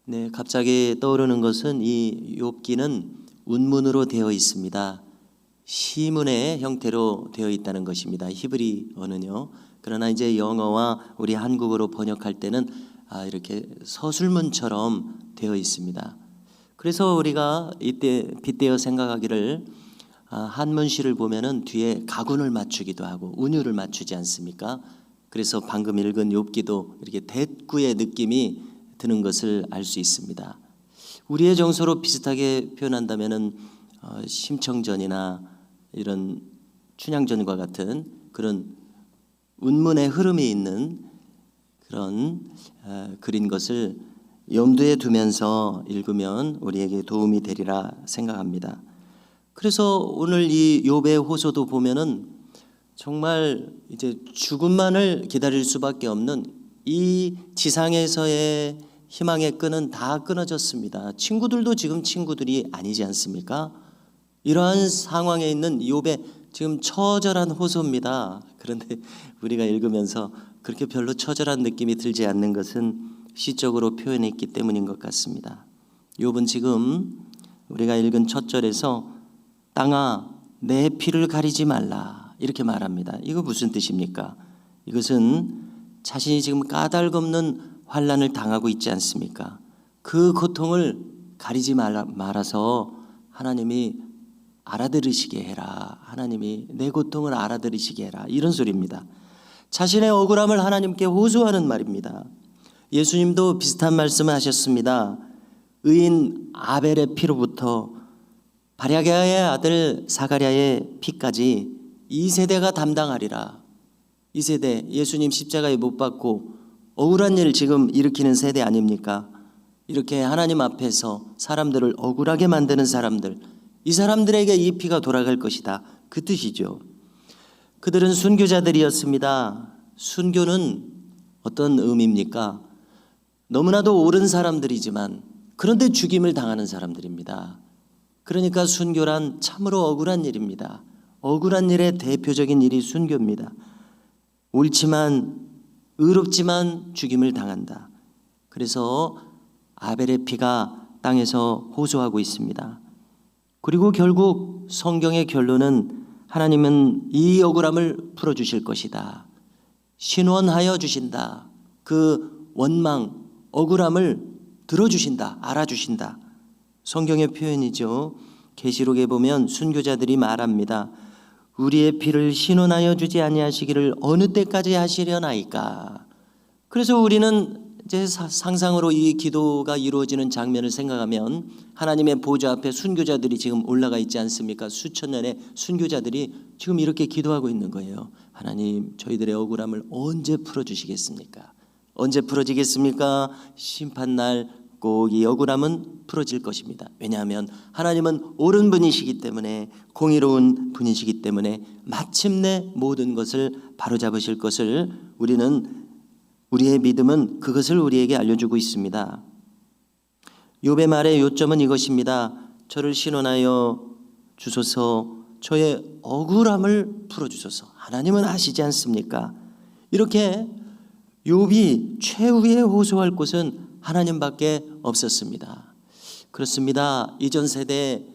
네, 갑자기 떠오르는 것은 이 욥기는 운문으로 되어 있습니다. 시문의 형태로 되어 있다는 것입니다. 히브리어는요. 그러나 이제 영어와 우리 한국어로 번역할 때는 이렇게 서술문처럼 되어 있습니다. 그래서 우리가 이때 빗대어 생각하기를 한문시를 보면은 뒤에 가군을 맞추기도 하고 운율을 맞추지 않습니까? 그래서 방금 읽은 욥기도 이렇게 대꾸의 느낌이 드는 것을 알 수 있습니다. 우리의 정서로 비슷하게 표현한다면은 심청전이나 이런 춘향전과 같은 그런 운문의 흐름이 있는 그런 글인 것을 염두에 두면서 읽으면 우리에게 도움이 되리라 생각합니다. 그래서 오늘 이 욥의 호소도 보면은 정말 이제 죽음만을 기다릴 수밖에 없는 이 지상에서의 희망의 끈은 다 끊어졌습니다. 친구들도 지금 친구들이 아니지 않습니까? 이러한 상황에 있는 욥의 지금 처절한 호소입니다. 그런데 우리가 읽으면서 그렇게 별로 처절한 느낌이 들지 않는 것은 시적으로 표현했기 때문인 것 같습니다. 욥은 지금 우리가 읽은 첫 절에서 땅아 내 피를 가리지 말라 이렇게 말합니다. 이거 무슨 뜻입니까? 이것은 자신이 지금 까닭없는 환난을 당하고 있지 않습니까? 그 고통을 가리지 말아서 하나님이 알아들으시게 해라. 하나님이 내 고통을 알아들으시게 해라. 이런 소리입니다. 자신의 억울함을 하나님께 호소하는 말입니다. 예수님도 비슷한 말씀을 하셨습니다. 의인 아벨의 피로부터 바랴게아의 아들 사가랴의 피까지 이 세대가 담당하리라. 이 세대, 예수님 십자가에 못 박고 억울한 일 지금 일으키는 세대 아닙니까? 이렇게 하나님 앞에서 사람들을 억울하게 만드는 사람들, 이 사람들에게 이 피가 돌아갈 것이다. 그 뜻이죠. 그들은 순교자들이었습니다. 순교는 어떤 의미입니까? 너무나도 옳은 사람들이지만 그런데 죽임을 당하는 사람들입니다. 그러니까 순교란 참으로 억울한 일입니다. 억울한 일의 대표적인 일이 순교입니다. 옳지만 의롭지만 죽임을 당한다. 그래서 아벨의 피가 땅에서 호소하고 있습니다. 그리고 결국 성경의 결론은 하나님은 이 억울함을 풀어주실 것이다. 신원하여 주신다. 그 원망, 억울함을 들어주신다. 알아주신다. 성경의 표현이죠. 계시록에 보면 순교자들이 말합니다. 우리의 피를 신원하여 주지 아니하시기를 어느 때까지 하시려나이까. 그래서 우리는 이제 상상으로 이 기도가 이루어지는 장면을 생각하면 하나님의 보좌 앞에 순교자들이 지금 올라가 있지 않습니까? 수천 년의 순교자들이 지금 이렇게 기도하고 있는 거예요. 하나님, 저희들의 억울함을 언제 풀어주시겠습니까? 언제 풀어지겠습니까? 심판날 꼭 이 억울함은 풀어질 것입니다. 왜냐하면 하나님은 옳은 분이시기 때문에, 공의로운 분이시기 때문에 마침내 모든 것을 바로잡으실 것을 우리의 믿음은 그것을 우리에게 알려주고 있습니다. 욥의 말의 요점은 이것입니다. 저를 신원하여 주소서, 저의 억울함을 풀어주소서. 하나님은 아시지 않습니까? 이렇게 욥이 최후에 호소할 곳은 하나님밖에 없었습니다. 그렇습니다. 이전 세대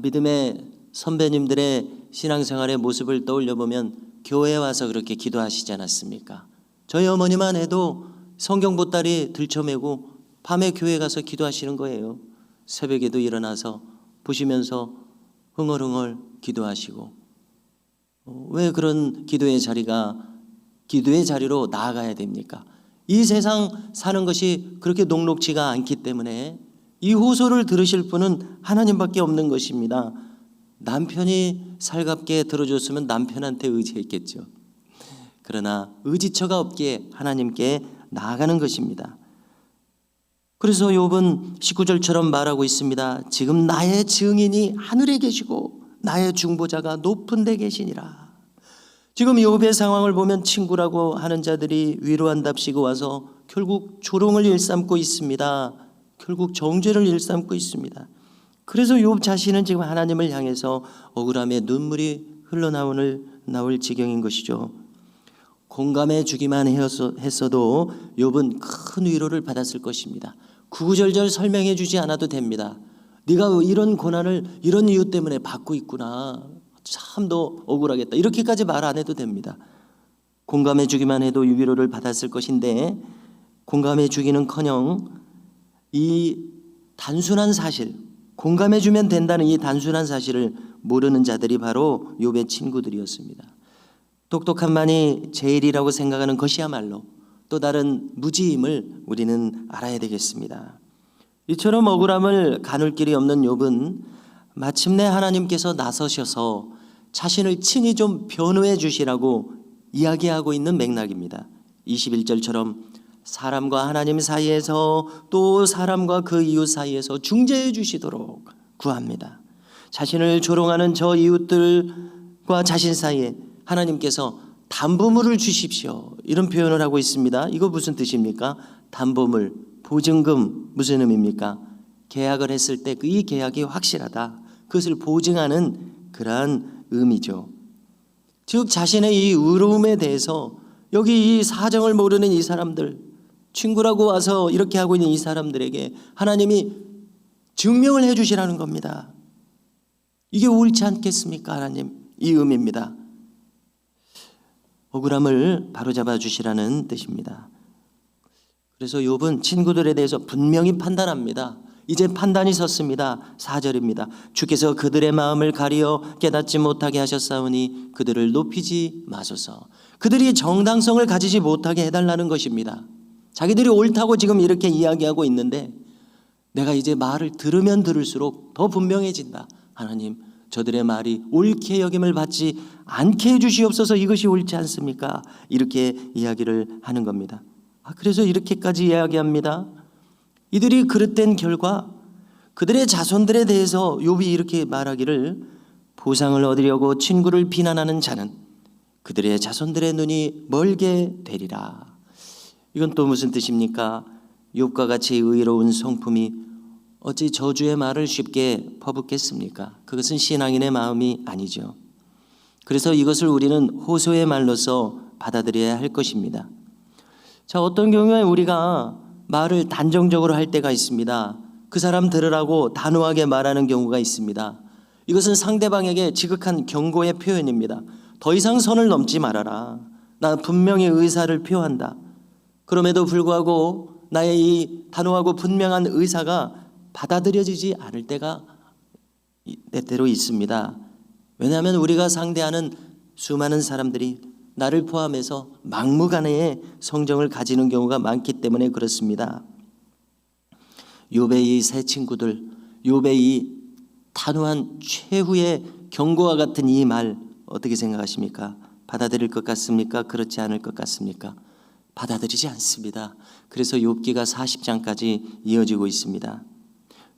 믿음의 선배님들의 신앙생활의 모습을 떠올려 보면 교회에 와서 그렇게 기도하시지 않았습니까? 저희 어머니만 해도 성경 보따리 들쳐매고 밤에 교회 가서 기도하시는 거예요. 새벽에도 일어나서 보시면서 흥얼흥얼 기도하시고. 왜 그런 기도의 자리로 나아가야 됩니까? 이 세상 사는 것이 그렇게 녹록지가 않기 때문에 이 호소를 들으실 분은 하나님밖에 없는 것입니다. 남편이 살갑게 들어줬으면 남편한테 의지했겠죠. 그러나 의지처가 없기에 하나님께 나아가는 것입니다. 그래서 욥은 19절처럼 말하고 있습니다. 지금 나의 증인이 하늘에 계시고 나의 중보자가 높은 데 계시니라. 지금 욥의 상황을 보면 친구라고 하는 자들이 위로한답시고 와서 결국 조롱을 일삼고 있습니다. 결국 정죄를 일삼고 있습니다. 그래서 욥 자신은 지금 하나님을 향해서 억울함에 눈물이 흘러나올 지경인 것이죠. 공감해 주기만 했어도 욥은 큰 위로를 받았을 것입니다. 구구절절 설명해 주지 않아도 됩니다. 네가 이런 고난을 이런 이유 때문에 받고 있구나. 참 너 억울하겠다. 이렇게까지 말 안 해도 됩니다. 공감해 주기만 해도 위로를 받았을 것인데 공감해 주기는커녕 이 단순한 사실, 공감해 주면 된다는 이 단순한 사실을 모르는 자들이 바로 욥의 친구들이었습니다. 똑똑한만이 제일이라고 생각하는 것이야말로 또 다른 무지임을 우리는 알아야 되겠습니다. 이처럼 억울함을 가눌 길이 없는 욥은 마침내 하나님께서 나서셔서 자신을 친히 좀 변호해 주시라고 이야기하고 있는 맥락입니다. 21절처럼 사람과 하나님 사이에서 또 사람과 그 이웃 사이에서 중재해 주시도록 구합니다. 자신을 조롱하는 저 이웃들과 자신 사이에 하나님께서 담보물을 주십시오. 이런 표현을 하고 있습니다. 이거 무슨 뜻입니까? 담보물, 보증금 무슨 의미입니까? 계약을 했을 때 이 계약이 확실하다. 그것을 보증하는 그러한 의미죠. 즉 자신의 이 의로움에 대해서 여기 이 사정을 모르는 이 사람들, 친구라고 와서 이렇게 하고 있는 이 사람들에게 하나님이 증명을 해 주시라는 겁니다. 이게 옳지 않겠습니까? 하나님, 이 의미입니다. 억울함을 바로잡아 주시라는 뜻입니다. 그래서 욥은 친구들에 대해서 분명히 판단합니다. 이제 판단이 섰습니다. 4절입니다. 주께서 그들의 마음을 가리어 깨닫지 못하게 하셨사오니 그들을 높이지 마소서. 그들이 정당성을 가지지 못하게 해달라는 것입니다. 자기들이 옳다고 지금 이렇게 이야기하고 있는데 내가 이제 말을 들으면 들을수록 더 분명해진다. 하나님, 저들의 말이 옳게 여김을 받지 않게 해주시옵소서. 이것이 옳지 않습니까? 이렇게 이야기를 하는 겁니다. 그래서 이렇게까지 이야기합니다. 이들이 그릇된 결과 그들의 자손들에 대해서 욥이 이렇게 말하기를 보상을 얻으려고 친구를 비난하는 자는 그들의 자손들의 눈이 멀게 되리라. 이건 또 무슨 뜻입니까? 욥과 같이 의로운 성품이 어찌 저주의 말을 쉽게 퍼붓겠습니까? 그것은 신앙인의 마음이 아니죠. 그래서 이것을 우리는 호소의 말로서 받아들여야 할 것입니다. 자, 어떤 경우에 우리가 말을 단정적으로 할 때가 있습니다. 그 사람 들으라고 단호하게 말하는 경우가 있습니다. 이것은 상대방에게 지극한 경고의 표현입니다. 더 이상 선을 넘지 말아라. 나 분명히 의사를 표한다. 그럼에도 불구하고 나의 이 단호하고 분명한 의사가 받아들여지지 않을 때가 때때로 있습니다. 왜냐하면 우리가 상대하는 수많은 사람들이 나를 포함해서 막무가내의 성정을 가지는 경우가 많기 때문에 그렇습니다. 욥의 이 세 친구들, 욥의 이 단호한 최후의 경고와 같은 이 말 어떻게 생각하십니까? 받아들일 것 같습니까? 그렇지 않을 것 같습니까? 받아들이지 않습니다. 그래서 욥기가 40장까지 이어지고 있습니다.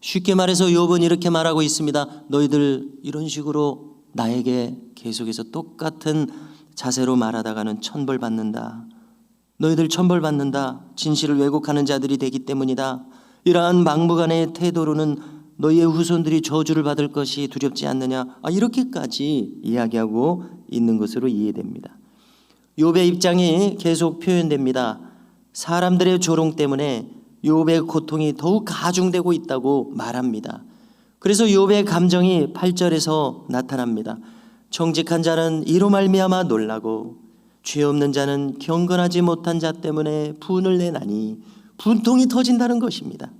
쉽게 말해서 욥은 이렇게 말하고 있습니다. 너희들 이런 식으로 나에게 계속해서 똑같은 자세로 말하다가는 천벌받는다. 너희들 천벌받는다. 진실을 왜곡하는 자들이 되기 때문이다. 이러한 막무가내의 태도로는 너희의 후손들이 저주를 받을 것이 두렵지 않느냐. 이렇게까지 이야기하고 있는 것으로 이해됩니다. 욥의 입장이 계속 표현됩니다. 사람들의 조롱 때문에 욥의 고통이 더욱 가중되고 있다고 말합니다. 그래서 욥의 감정이 8절에서 나타납니다. 정직한 자는 이로 말미암아 놀라고 죄 없는 자는 경건하지 못한 자 때문에 분을 내나니 분통이 터진다는 것입니다.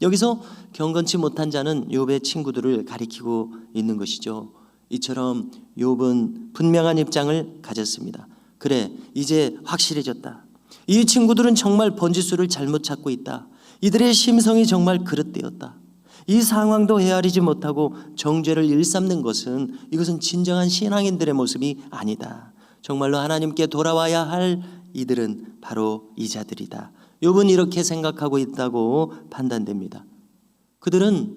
여기서 경건치 못한 자는 욥의 친구들을 가리키고 있는 것이죠. 이처럼 욥은 분명한 입장을 가졌습니다. 그래, 이제 확실해졌다. 이 친구들은 정말 번지수를 잘못 찾고 있다. 이들의 심성이 정말 그릇되었다. 이 상황도 헤아리지 못하고 정죄를 일삼는 것은 이것은 진정한 신앙인들의 모습이 아니다. 정말로 하나님께 돌아와야 할 이들은 바로 이 자들이다. 욥은 이렇게 생각하고 있다고 판단됩니다. 그들은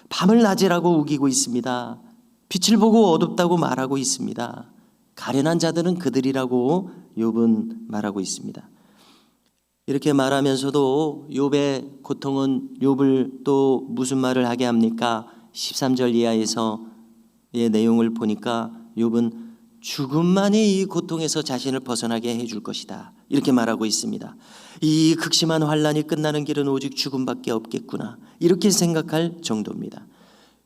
밤을 낮이라고 우기고 있습니다. 빛을 보고 어둡다고 말하고 있습니다. 가련한 자들은 그들이라고 욥은 말하고 있습니다. 이렇게 말하면서도 욥의 고통은 욥을 또 무슨 말을 하게 합니까? 13절 이하에서의 내용을 보니까 욥은 죽음만이 이 고통에서 자신을 벗어나게 해줄 것이다. 이렇게 말하고 있습니다. 이 극심한 환난이 끝나는 길은 오직 죽음밖에 없겠구나. 이렇게 생각할 정도입니다.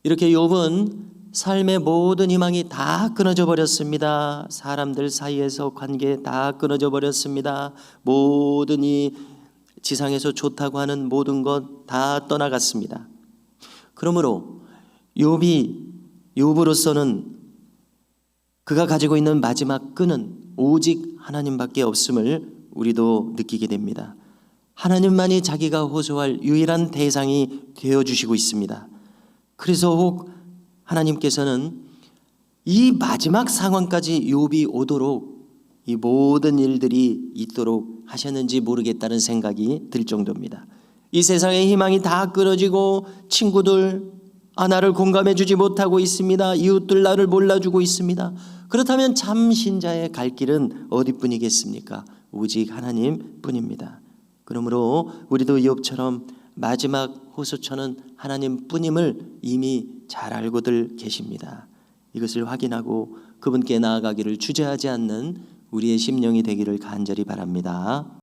이렇게 욥은 삶의 모든 희망이 다 끊어져 버렸습니다. 사람들 사이에서 관계 다 끊어져 버렸습니다. 모든 이 지상에서 좋다고 하는 모든 것 다 떠나갔습니다. 그러므로 욥으로서는 그가 가지고 있는 마지막 끈은 오직 하나님밖에 없음을 우리도 느끼게 됩니다. 하나님만이 자기가 호소할 유일한 대상이 되어주시고 있습니다. 그래서 혹 하나님께서는 이 마지막 상황까지 욥이 오도록 이 모든 일들이 있도록 하셨는지 모르겠다는 생각이 들 정도입니다. 이 세상의 희망이 다 끊어지고 친구들 나를 공감해 주지 못하고 있습니다. 이웃들 나를 몰라주고 있습니다. 그렇다면 참 신자의 갈 길은 어디뿐이겠습니까? 오직 하나님 뿐입니다. 그러므로 우리도 욥처럼 마지막 호소처는 하나님 뿐임을 이미 잘 알고들 계십니다. 이것을 확인하고 그분께 나아가기를 주저하지 않는 우리의 심령이 되기를 간절히 바랍니다.